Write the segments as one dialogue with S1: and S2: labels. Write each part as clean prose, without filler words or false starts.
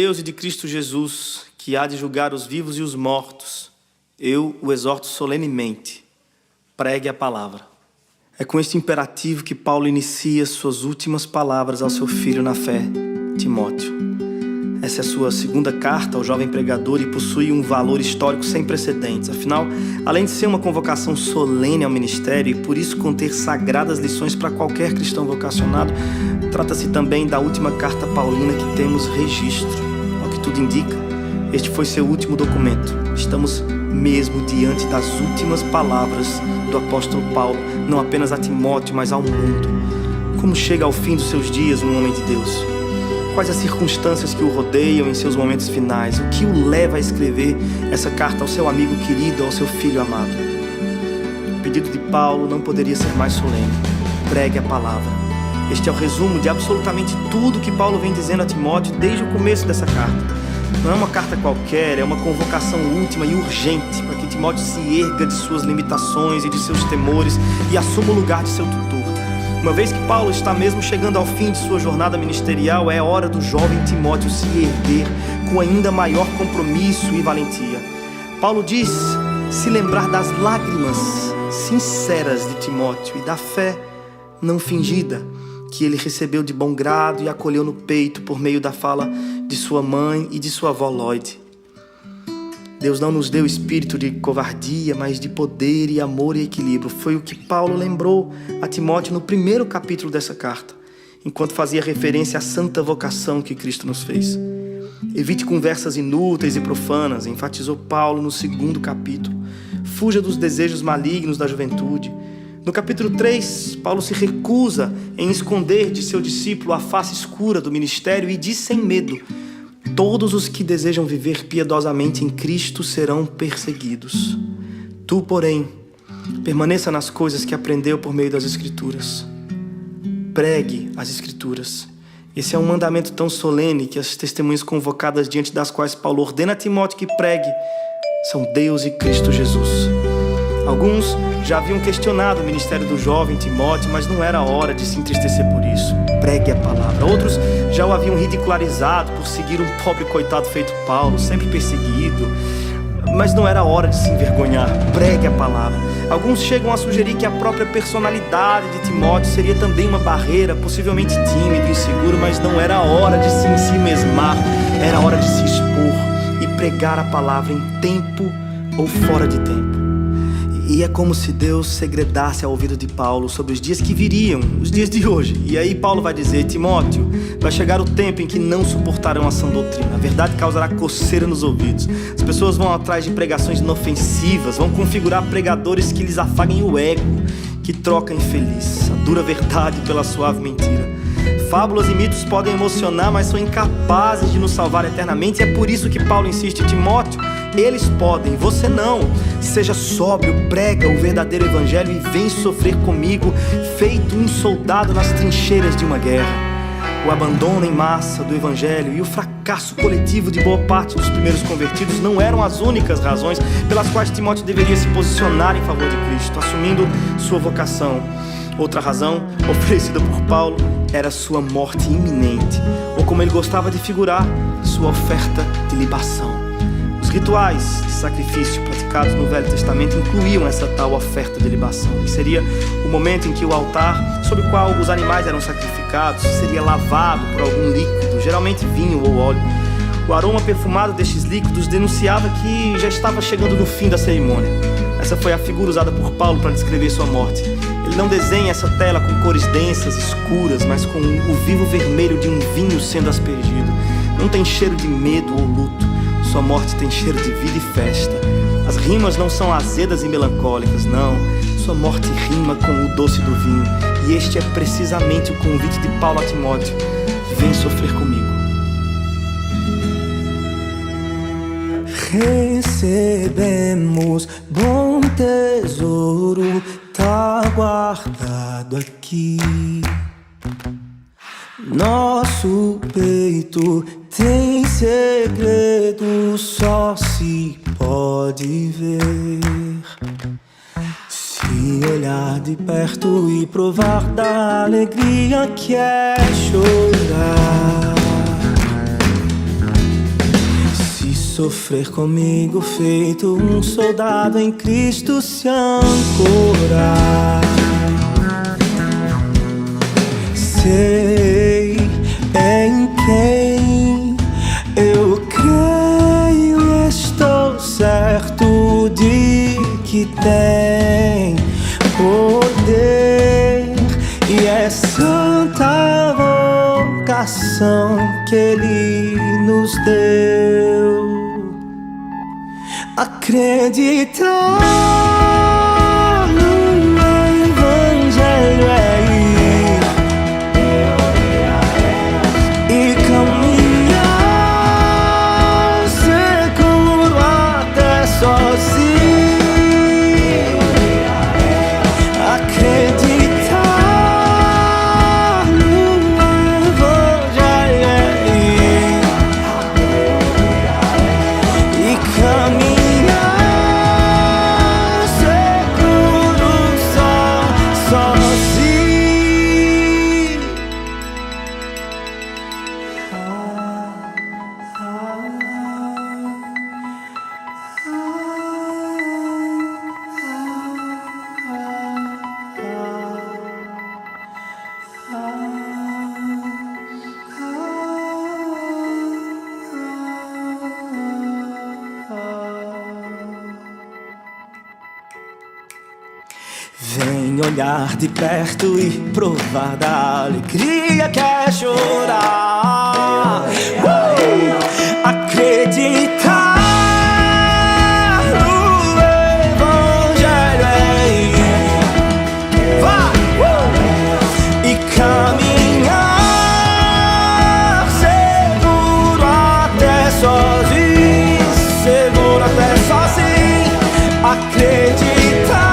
S1: Deus e de Cristo Jesus, que há de julgar os vivos e os mortos, eu o exorto solenemente, pregue a palavra. É com este imperativo que Paulo inicia suas últimas palavras ao seu filho na fé, Timóteo. Essa é a sua segunda carta ao jovem pregador e possui um valor histórico sem precedentes. Afinal, além de ser uma convocação solene ao ministério e por isso conter sagradas lições para qualquer cristão vocacionado, trata-se também da última carta paulina que temos registro. Ao que tudo indica, este foi seu último documento. Estamos mesmo diante das últimas palavras do apóstolo Paulo, não apenas a Timóteo, mas ao mundo. Como chega ao fim dos seus dias um homem de Deus? Quais as circunstâncias que o rodeiam em seus momentos finais? O que o leva a escrever essa carta ao seu amigo querido, ao seu filho amado? O pedido de Paulo não poderia ser mais solene. Pregue a palavra. Este é o resumo de absolutamente tudo que Paulo vem dizendo a Timóteo desde o começo dessa carta. Não é uma carta qualquer, é uma convocação última e urgente para que Timóteo se erga de suas limitações e de seus temores e assuma o lugar de seu tutor. Uma vez que Paulo está mesmo chegando ao fim de sua jornada ministerial, é hora do jovem Timóteo se erguer com ainda maior compromisso e valentia. Paulo diz se lembrar das lágrimas sinceras de Timóteo e da fé não fingida que ele recebeu de bom grado e acolheu no peito por meio da fala de sua mãe e de sua avó Lloyd. Deus não nos deu espírito de covardia, mas de poder e amor e equilíbrio. Foi o que Paulo lembrou a Timóteo no primeiro capítulo dessa carta, enquanto fazia referência à santa vocação que Cristo nos fez. Evite conversas inúteis e profanas, enfatizou Paulo no segundo capítulo. Fuja dos desejos malignos da juventude. No capítulo 3, Paulo se recusa em esconder de seu discípulo a face escura do ministério e diz sem medo: todos os que desejam viver piedosamente em Cristo serão perseguidos. Tu, porém, permaneça nas coisas que aprendeu por meio das Escrituras. Pregue as Escrituras. Esse é um mandamento tão solene que as testemunhas convocadas diante das quais Paulo ordena a Timóteo que pregue são Deus e Cristo Jesus. Alguns já haviam questionado o ministério do jovem Timóteo, mas não era hora de se entristecer por isso. Pregue a palavra. Outros já o haviam ridicularizado por seguir um pobre coitado feito Paulo, sempre perseguido, mas não era hora de se envergonhar. Pregue a palavra. Alguns chegam a sugerir que a própria personalidade de Timóteo seria também uma barreira, possivelmente tímido, inseguro, mas não era hora de se ensimesmar, era hora de se expor e pregar a palavra em tempo ou fora de tempo. E é como se Deus segredasse ao ouvido de Paulo sobre os dias que viriam, os dias de hoje. E aí Paulo vai dizer: Timóteo, vai chegar o tempo em que não suportarão a sã doutrina. A verdade causará coceira nos ouvidos. As pessoas vão atrás de pregações inofensivas, vão configurar pregadores que lhes afaguem o ego, que troca infeliz a dura verdade pela suave mentira. Fábulas e mitos podem emocionar, mas são incapazes de nos salvar eternamente. E é por isso que Paulo insiste: Timóteo, eles podem, você não. Seja sóbrio, prega o verdadeiro evangelho e vem sofrer comigo, feito um soldado nas trincheiras de uma guerra. O abandono em massa do evangelho e o fracasso coletivo de boa parte dos primeiros convertidos não eram as únicas razões pelas quais Timóteo deveria se posicionar em favor de Cristo, assumindo sua vocação. Outra razão, oferecida por Paulo, era sua morte iminente, ou como ele gostava de figurar, sua oferta de libação. Os rituais de sacrifício praticados no Velho Testamento incluíam essa tal oferta de libação, que seria o momento em que o altar sobre o qual os animais eram sacrificados seria lavado por algum líquido, geralmente vinho ou óleo. O aroma perfumado destes líquidos denunciava que já estava chegando no fim da cerimônia. Essa foi a figura usada por Paulo para descrever sua morte. Ele não desenha essa tela com cores densas, escuras, mas com o vivo vermelho de um vinho sendo aspergido. Não tem cheiro de medo ou luto. Sua morte tem cheiro de vida e festa. As rimas não são azedas e melancólicas, não. Sua morte rima com o doce do vinho. E este é precisamente o convite de Paulo a Timóteo: vem sofrer comigo.
S2: Recebemos bom tesouro, tá guardado aqui. Nosso peito tem segredo, só se pode ver. Se olhar de perto e provar da alegria que é chorar. sofrer comigo, feito um soldado em Cristo se ancorar. Sei em quem eu creio, estou certo de que tem poder e é santa vocação que Ele nos deu. Acreditar no Evangelho é ir e caminhar seguro até sozinho. Acreditar no Evangelho é ir e caminhar seguro sozinho. Vem olhar de perto e provar da alegria que é chorar. Acreditar no Evangelho é ir, vai, e caminhar seguro até sozinho, seguro até sozinho. Acreditar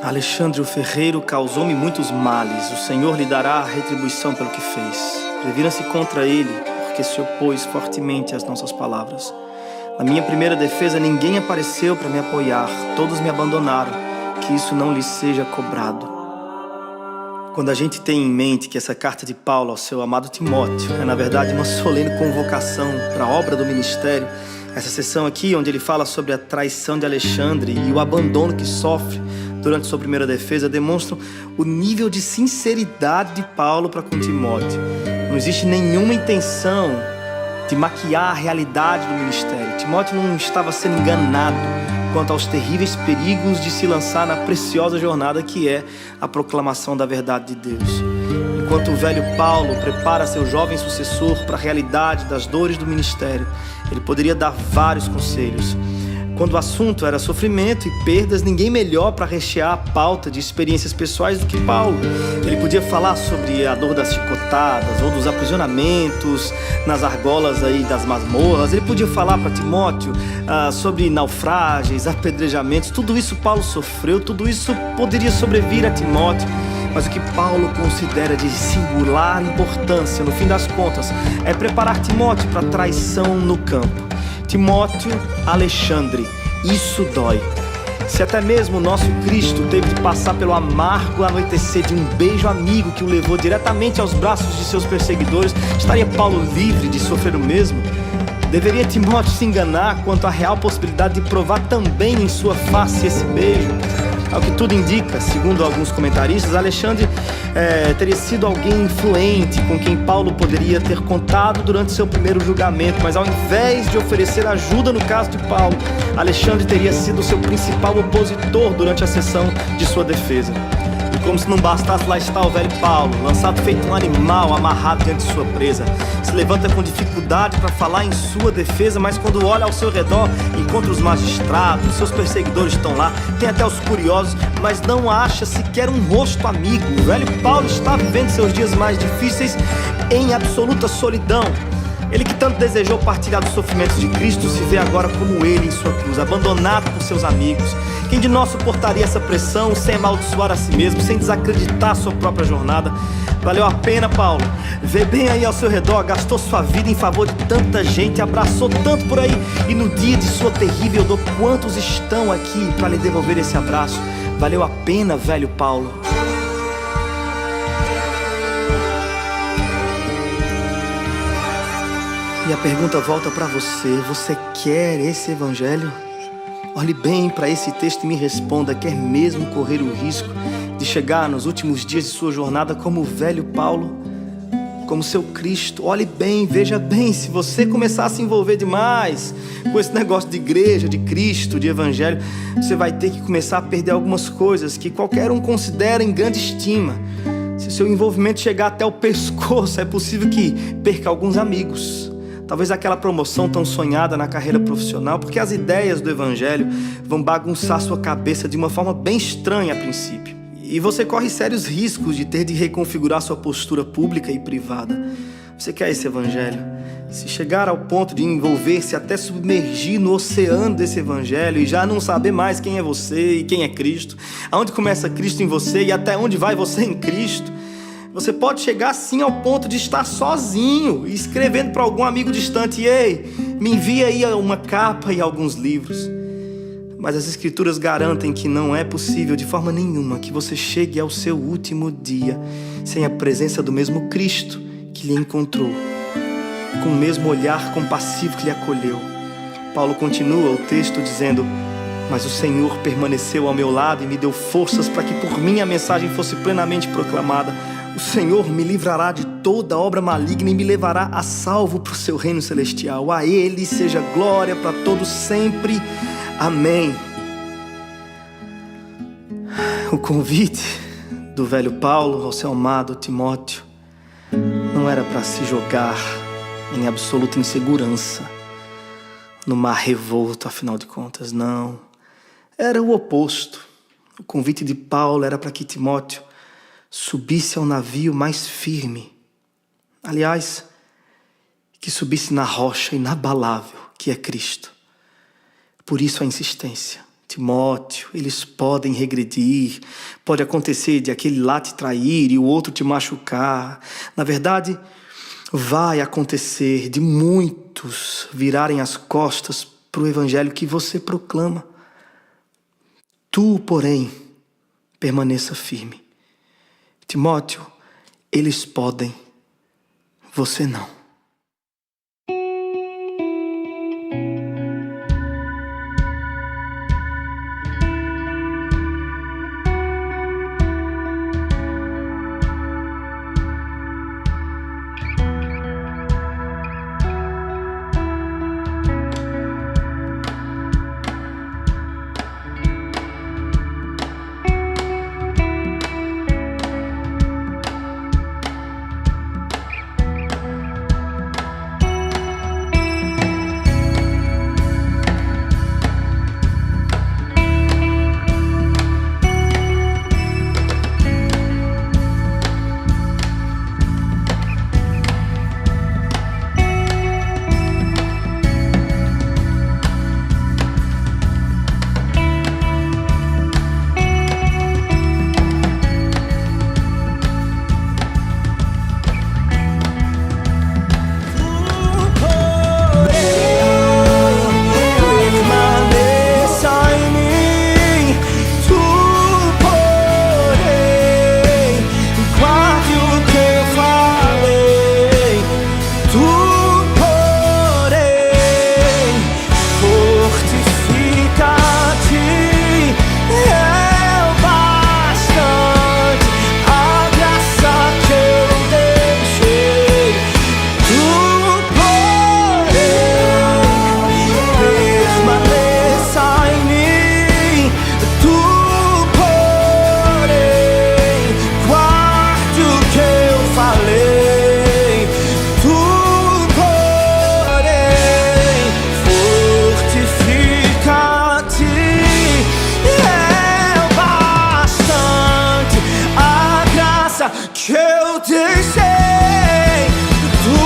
S1: Alexandre o ferreiro causou-me muitos males. O Senhor lhe dará a retribuição pelo que fez. Previra-se contra ele, porque se opôs fortemente às nossas palavras. Na minha primeira defesa ninguém apareceu para me apoiar. Todos me abandonaram. Que isso não lhe seja cobrado. Quando a gente tem em mente que essa carta de Paulo ao seu amado Timóteo é na verdade uma solene convocação para a obra do ministério, essa sessão aqui onde ele fala sobre a traição de Alexandre e o abandono que sofre durante sua primeira defesa demonstram o nível de sinceridade de Paulo para com Timóteo. Não existe nenhuma intenção de maquiar a realidade do ministério. Timóteo não estava sendo enganado quanto aos terríveis perigos de se lançar na preciosa jornada que é a proclamação da verdade de Deus. Enquanto o velho Paulo prepara seu jovem sucessor para a realidade das dores do ministério, ele poderia dar vários conselhos. Quando o assunto era sofrimento e perdas, ninguém melhor para rechear a pauta de experiências pessoais do que Paulo. Ele podia falar sobre a dor das chicotadas ou dos aprisionamentos nas argolas aí das masmorras. Ele podia falar para Timóteo sobre naufrágios, apedrejamentos. Tudo isso Paulo sofreu, tudo isso poderia sobrevir a Timóteo. Mas o que Paulo considera de singular importância, no fim das contas, é preparar Timóteo para a traição no campo. Timóteo, Alexandre, isso dói. Se até mesmo o nosso Cristo teve de passar pelo amargo anoitecer de um beijo amigo que o levou diretamente aos braços de seus perseguidores, estaria Paulo livre de sofrer o mesmo? Deveria Timóteo se enganar quanto à real possibilidade de provar também em sua face esse beijo? Ao que tudo indica, segundo alguns comentaristas, Alexandre teria sido alguém influente com quem Paulo poderia ter contado durante seu primeiro julgamento, mas ao invés de oferecer ajuda no caso de Paulo, Alexandre teria sido seu principal opositor durante a sessão de sua defesa. Como se não bastasse, lá está o velho Paulo, lançado feito um animal, amarrado diante de sua presa. Se levanta com dificuldade para falar em sua defesa, mas quando olha ao seu redor, encontra os magistrados, seus perseguidores estão lá, tem até os curiosos, mas não acha sequer um rosto amigo. O velho Paulo está vivendo seus dias mais difíceis em absoluta solidão. Ele que tanto desejou partilhar dos sofrimentos de Cristo se vê agora como ele em sua cruz, abandonado por seus amigos. Quem de nós suportaria essa pressão sem amaldiçoar a si mesmo, sem desacreditar sua própria jornada? Valeu a pena, Paulo. Vê bem aí ao seu redor, gastou sua vida em favor de tanta gente, abraçou tanto por aí, e no dia de sua terrível dor, quantos estão aqui para lhe devolver esse abraço? Valeu a pena, velho Paulo. E a pergunta volta para você: você quer esse evangelho? Olhe bem para esse texto e me responda: quer mesmo correr o risco de chegar nos últimos dias de sua jornada como o velho Paulo, como seu Cristo? Olhe bem, veja bem, se você começar a se envolver demais com esse negócio de igreja, de Cristo, de evangelho, você vai ter que começar a perder algumas coisas que qualquer um considera em grande estima. Se seu envolvimento chegar até o pescoço, é possível que perca alguns amigos, talvez aquela promoção tão sonhada na carreira profissional, porque as ideias do evangelho vão bagunçar sua cabeça de uma forma bem estranha a princípio. E você corre sérios riscos de ter de reconfigurar sua postura pública e privada. Você quer esse evangelho? Se chegar ao ponto de envolver-se até submergir no oceano desse evangelho e já não saber mais quem é você e quem é Cristo, aonde começa Cristo em você e até onde vai você em Cristo, você pode chegar sim ao ponto de estar sozinho e escrevendo para algum amigo distante: ei, me envia aí uma capa e alguns livros. Mas as escrituras garantem que não é possível de forma nenhuma que você chegue ao seu último dia sem a presença do mesmo Cristo que lhe encontrou, com o mesmo olhar compassivo que lhe acolheu. Paulo continua o texto dizendo: mas o Senhor permaneceu ao meu lado e me deu forças para que por mim a mensagem fosse plenamente proclamada. O Senhor me livrará de toda obra maligna e me levará a salvo para o seu reino celestial. A Ele seja glória para todos sempre. Amém. O convite do velho Paulo ao seu amado Timóteo não era para se jogar em absoluta insegurança no mar revolto, afinal de contas, não. Era o oposto. O convite de Paulo era para que Timóteo subisse ao navio mais firme. Aliás, que subisse na rocha inabalável que é Cristo. Por isso a insistência. Timóteo, eles podem regredir, pode acontecer de aquele lá te trair e o outro te machucar. Na verdade, vai acontecer de muitos virarem as costas para o evangelho que você proclama. Tu, porém, permaneça firme. Timóteo, eles podem, você não.
S2: eu deixei, tu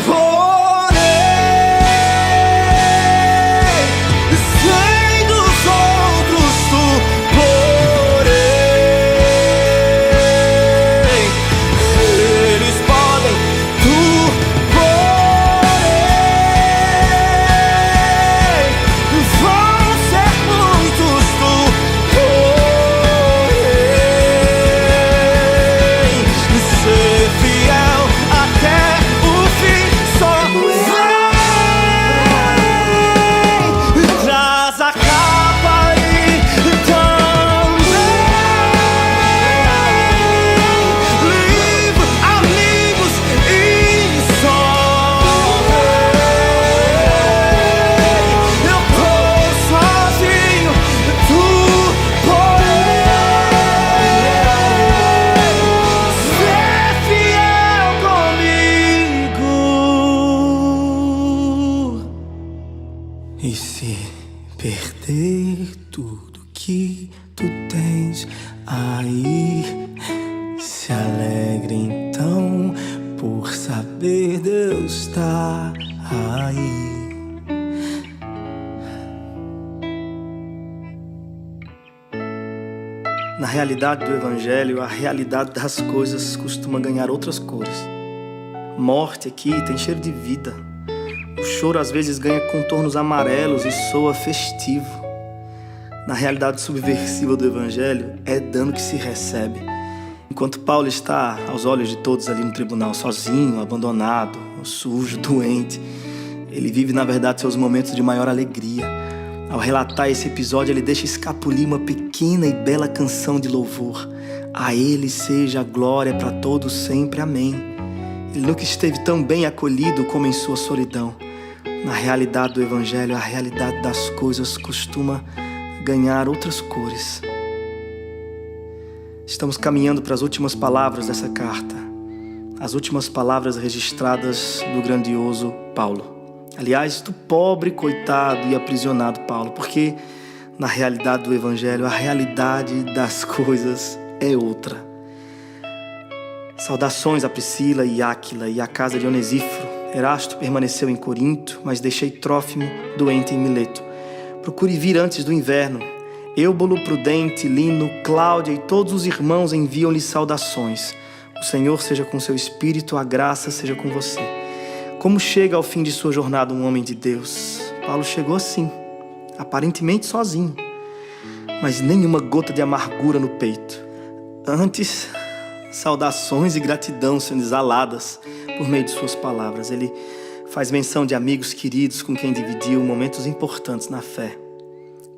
S2: porém, sem dos outros tu porém, eles podem, tu porém, vão ser muitos, tu porém, ser fiel até o fim, só vem, traz a capa e também livro, amigos e só eu tô sozinho, tu porém, ser fiel comigo. E se perder tudo que tu tens aí, se alegre então por saber Deus está aí.
S1: Na realidade do Evangelho, a realidade das coisas costuma ganhar outras cores. Morte aqui tem cheiro de vida. O choro às vezes ganha contornos amarelos e soa festivo. Na realidade subversiva do Evangelho, é dano que se recebe. Enquanto Paulo está aos olhos de todos ali no tribunal, sozinho, abandonado, sujo, doente, ele vive na verdade seus momentos de maior alegria. Ao relatar esse episódio, ele deixa escapulir uma pequena e bela canção de louvor. A ele seja a glória para todos sempre, amém. Ele nunca esteve tão bem acolhido como em sua solidão. Na realidade do Evangelho, a realidade das coisas costuma ganhar outras cores. Estamos caminhando para as últimas palavras dessa carta. As últimas palavras registradas do grandioso Paulo. Aliás, do pobre, coitado e aprisionado Paulo, porque na realidade do Evangelho, a realidade das coisas é outra. Saudações a Priscila e Áquila e à casa de Onesíforo. Erasto permaneceu em Corinto, mas deixei Trófimo doente em Mileto. Procure vir antes do inverno. Eubolo, Prudente, Lino, Cláudia e todos os irmãos enviam-lhe saudações. O Senhor seja com seu espírito, a graça seja com você. Como chega ao fim de sua jornada um homem de Deus? Paulo chegou assim, aparentemente sozinho, mas nenhuma gota de amargura no peito. Antes, saudações e gratidão sendo exaladas por meio de suas palavras. Ele faz menção de amigos queridos com quem dividiu momentos importantes na fé.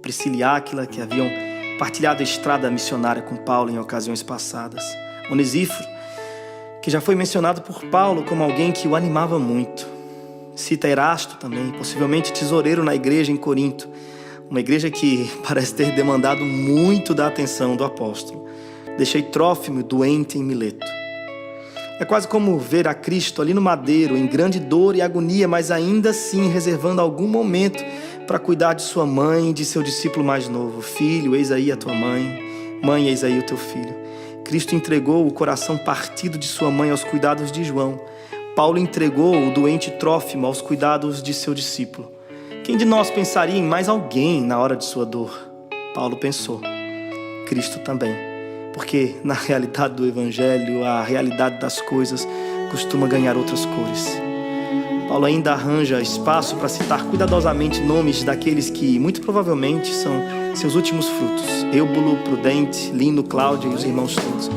S1: Priscila e Áquila, que haviam partilhado a estrada missionária com Paulo em ocasiões passadas. Onesíforo, que já foi mencionado por Paulo como alguém que o animava muito. Cita Erasto também, possivelmente tesoureiro na igreja em Corinto, uma igreja que parece ter demandado muito da atenção do apóstolo. Deixei Trófimo doente em Mileto. É quase como ver a Cristo ali no madeiro, em grande dor e agonia, mas ainda assim reservando algum momento para cuidar de sua mãe e de seu discípulo mais novo. Filho, eis aí a tua mãe. Mãe, eis aí o teu filho. Cristo entregou o coração partido de sua mãe aos cuidados de João. Paulo entregou o doente Trófimo aos cuidados de seu discípulo. Quem de nós pensaria em mais alguém na hora de sua dor? Paulo pensou. Cristo também. Porque na realidade do Evangelho, a realidade das coisas costuma ganhar outras cores. Paulo ainda arranja espaço para citar cuidadosamente nomes daqueles que, muito provavelmente, são seus últimos frutos. Eubolo, Prudente, Lino, Cláudia e os irmãos todos.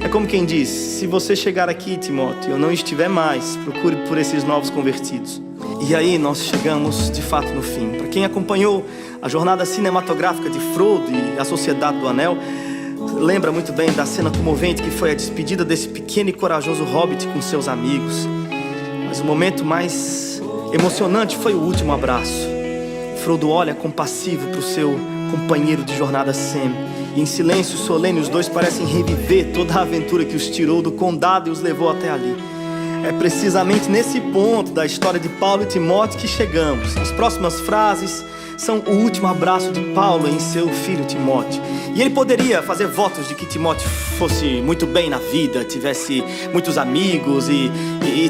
S1: É como quem diz, se você chegar aqui, Timóteo, e eu não estiver mais, procure por esses novos convertidos. E aí nós chegamos, de fato, no fim. Para quem acompanhou a jornada cinematográfica de Frodo e a Sociedade do Anel, lembra muito bem da cena comovente que foi a despedida desse pequeno e corajoso hobbit com seus amigos. Mas o momento mais emocionante foi o último abraço. Frodo olha compassivo para o seu companheiro de jornada Sam. E em silêncio solene os dois parecem reviver toda a aventura que os tirou do condado e os levou até ali. É precisamente nesse ponto da história de Paulo e Timóteo que chegamos. As próximas frases são o último abraço de Paulo em seu filho Timóteo. E ele poderia fazer votos de que Timóteo fosse muito bem na vida, tivesse muitos amigos e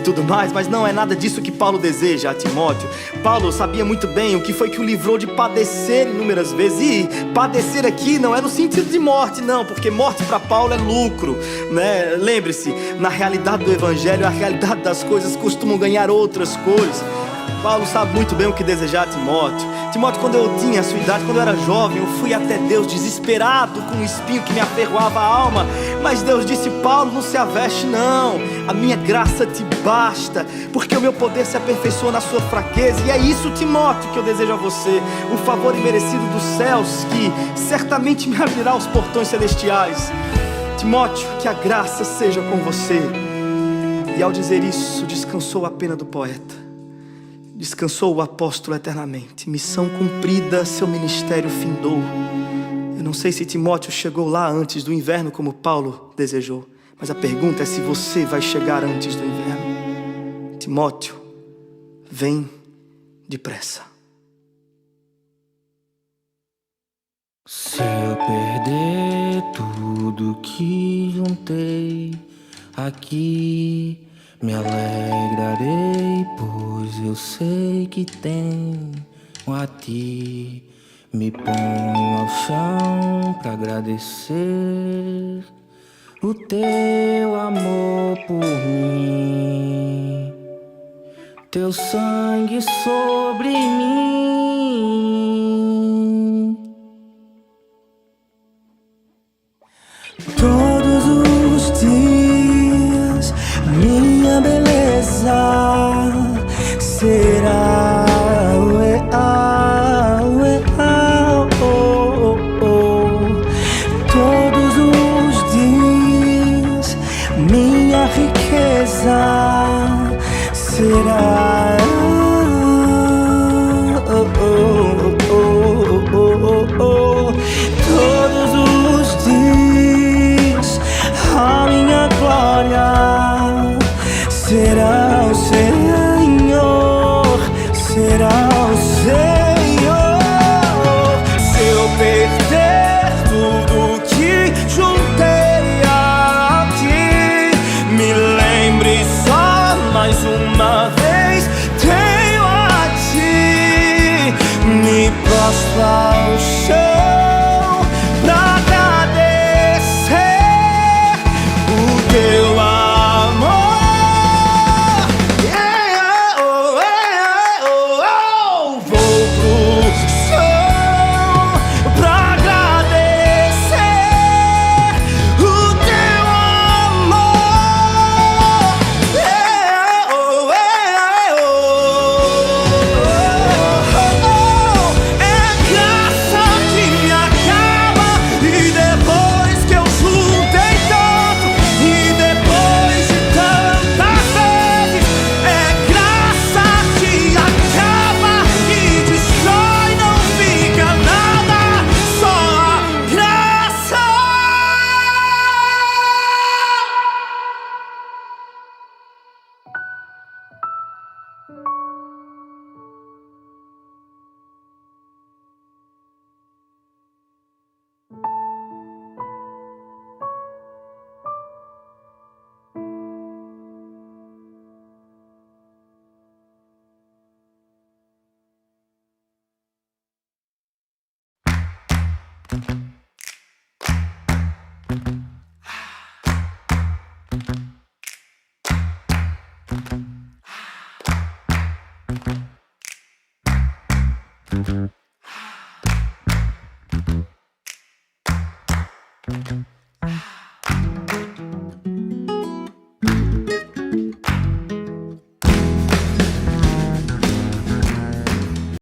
S1: tudo mais, mas não é nada disso que Paulo deseja a Timóteo. Paulo sabia muito bem o que foi que o livrou de padecer inúmeras vezes. E padecer aqui não é no sentido de morte, não, porque morte para Paulo é lucro, né? Lembre-se, na realidade do evangelho, a realidade das coisas costumam ganhar outras cores. Paulo sabe muito bem o que desejar a Timóteo. Timóteo, quando eu tinha a sua idade, quando eu era jovem, eu fui até Deus desesperado com um espinho que me aferroava a alma. Mas Deus disse: Paulo, não se aveste não, a minha graça te basta, porque o meu poder se aperfeiçoa na sua fraqueza. E é isso, Timóteo, que eu desejo a você, o favor imerecido dos céus, que certamente me abrirá os portões celestiais. Timóteo, que a graça seja com você. E ao dizer isso, descansou a pena do poeta, descansou o apóstolo eternamente. Missão cumprida, seu ministério findou. Eu não sei se Timóteo chegou lá antes do inverno como Paulo desejou, mas a pergunta é se você vai chegar antes do inverno. Timóteo, vem depressa.
S2: Se eu perder tudo que juntei aqui, me alegrarei, pois eu sei que tenho a ti. Me ponho ao chão pra agradecer o teu amor por mim, teu sangue sobre mim. Todos os dias minha beleza será todos os dias minha riqueza será todos os dias a minha glória será o Senhor, será o Senhor. Se eu perder tudo que juntei aqui, me lembre só mais uma vez, tenho a ti. Me prostro ao chão pra agradecer o teu amor.